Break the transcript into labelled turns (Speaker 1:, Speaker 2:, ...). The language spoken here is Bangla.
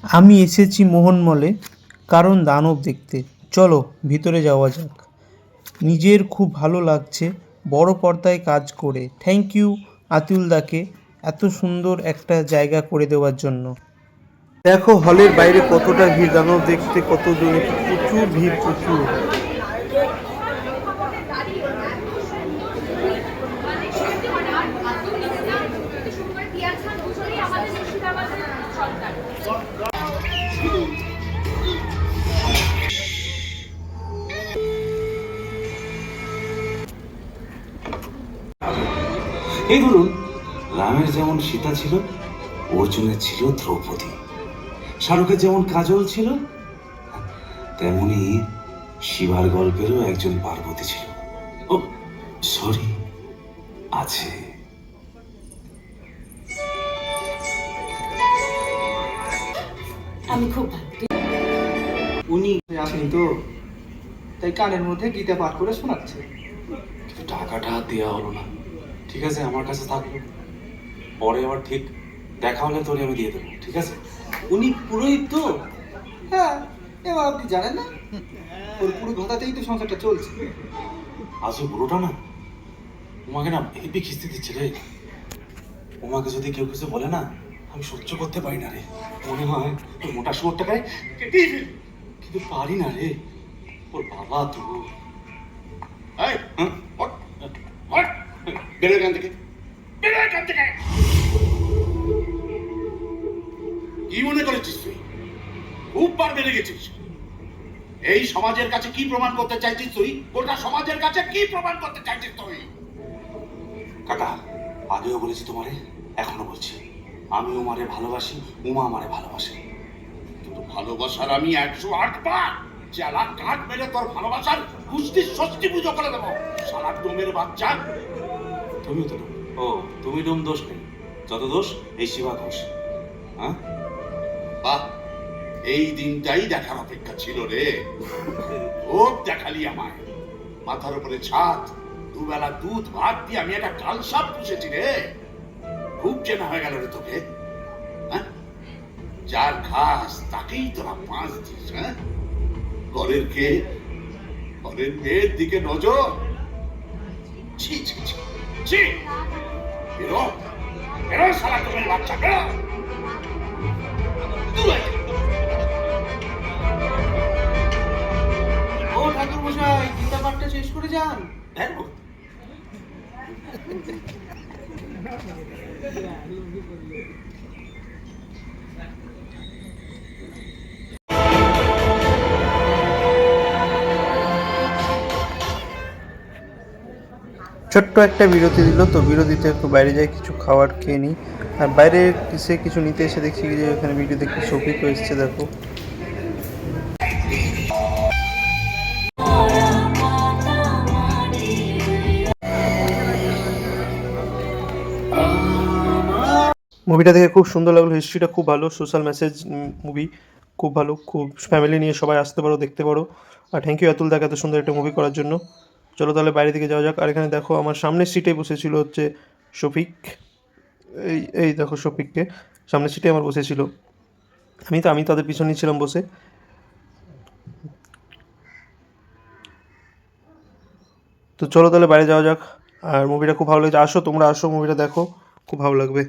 Speaker 1: আমি এসেছি মোহনমলে কারণ দানব দেখতে। চলো ভিতরে যাওয়া যাক। নিজের খুব ভালো লাগছে বড় পর্দায় কাজ করে। থ্যাংক ইউ আতিউলদাকে এত সুন্দর একটা জায়গা করে দেওয়ার জন্য। দেখো হলের বাইরে কতটা ভিড়, দানব দেখতে কতজন, প্রচুর ভিড়, প্রচুর।
Speaker 2: এই ধরুন, রামের যেমন সীতা ছিল, অর্জুনের ছিল দ্রৌপদী। শাহরুখের যেমন কাজল ছিল, তেমনি শিবার গল্পেরও একজন পার্বতী ছিল। ও সরি, আছে।
Speaker 3: আমি খুব
Speaker 4: উনি আসেনি তো, তাই কানের মধ্যে গীতা পাঠ করে শোনাচ্ছে।
Speaker 2: কিন্তু টাকাটা দেওয়া হলো না। ঠিক আছে, আমার কাছে থাকলো, পরে আবার ঠিক দেখা হলে তোরে আমি দিয়ে দেবো, ঠিক আছে?
Speaker 4: উনি পুরোহিত তো। হ্যাঁ, এবার আপনি জানেন না, ওর পুরো ঘটাতেই তো সংসারটা চলছে।
Speaker 2: আসলে বুড়োটা না, তোমাকে না হেবি খিস্তি দিচ্ছে রে। তোমাকে যদি কেউ কিছু বলে না, আমি সহ্য করতে পারি না রে। মনে হয় ওই মোটা শুয়োরটাকে কেটেই ফেলি, কিন্তু পারি না রে। ওর বাবা তো বেরো এখান থেকে, বেরো এখান থেকে। কি মনে করেছিস তুই? খুব বার বেড়ে গেছিস। এই সমাজের কাছে কি প্রমাণ করতে চাইছিস তুই? গোটা সমাজের কাছে কি প্রমাণ করতে চাইছিস তুই? কাকা, আগেও বলেছি তোমারে, এখনো বলছি, আমি উমারে ভালোবাসি, উমা আমারে ভালোবাসে। কিন্তু ভালোবাসার আমি 108 বার জ্বালা কাঠ মেরে তোর ভালোবাসার কুস্তির ষষ্ঠী পুজো করে দেবো। সারা ডোমের বাচ্চা। তুমিও তো ডোম। ও, তুমি ডোম দোষ নেই, যত দোষ এই শিবা ঘোষ। হ্যাঁ, বাহ, এই দিনটাই দেখার অপেক্ষা ছিল রে। খুব দেখালি আমায়। মাথার উপরে ছাদ, দুবেলা দুধ ভাত দিয়ে আমি একটা কালসাপ পুষেছি রে। খুব চেনা হয়ে গেল রে তোকে। হ্যাঁ, যার খাস তাকেই তোরা পাঁচ দিস। হ্যাঁ, ঘরের কে, ঘরের মেয়ের দিকে নজর। ছি ছি ছি ছি। বেরো, বেরো সারা তোমের বাচ্চা, বেরো।
Speaker 4: ও ঠাকুর মশাই, গীতা পাঠটা শেষ করে যান।
Speaker 2: দেখো,
Speaker 1: ছোট্ট একটা বিরতি দিল, তো বিরতিতে একটু বাইরে যাই, কিছু খাবার খেয়ে নিই। আর বাইরে এসে কিছু নিতে এসে দেখছি যে এখানে ভিডিও দেখি শফিকও এসছে, দেখো। মুভিটা দেখে খুব সুন্দর লাগলো, হিস্ট্রিটা খুব ভালো, সোশ্যাল মেসেজ মুভি, খুব ভালো, খুব ফ্যামিলি নিয়ে সবাই আসতে পারো, দেখতে পারো। আর থ্যাংক ইউ আতুল দাকে এত সুন্দর একটা মুভি করার জন্য। চলো তাহলে বাইরে দিকে যাওয়া যাক। আর এখানে দেখো আমার সামনের সিটে বসেছিল হচ্ছে শফিক। এই এই দেখো শফিককে, সামনের সিটে আমার বসেছিল। আমি তাদের পিছনেই ছিলাম বসে। তো চলো তাহলে বাইরে যাওয়া যাক। আর মুভিটা খুব ভালো লেগেছে, আসো তোমরা, আসো মুভিটা দেখো, খুব ভালো লাগবে।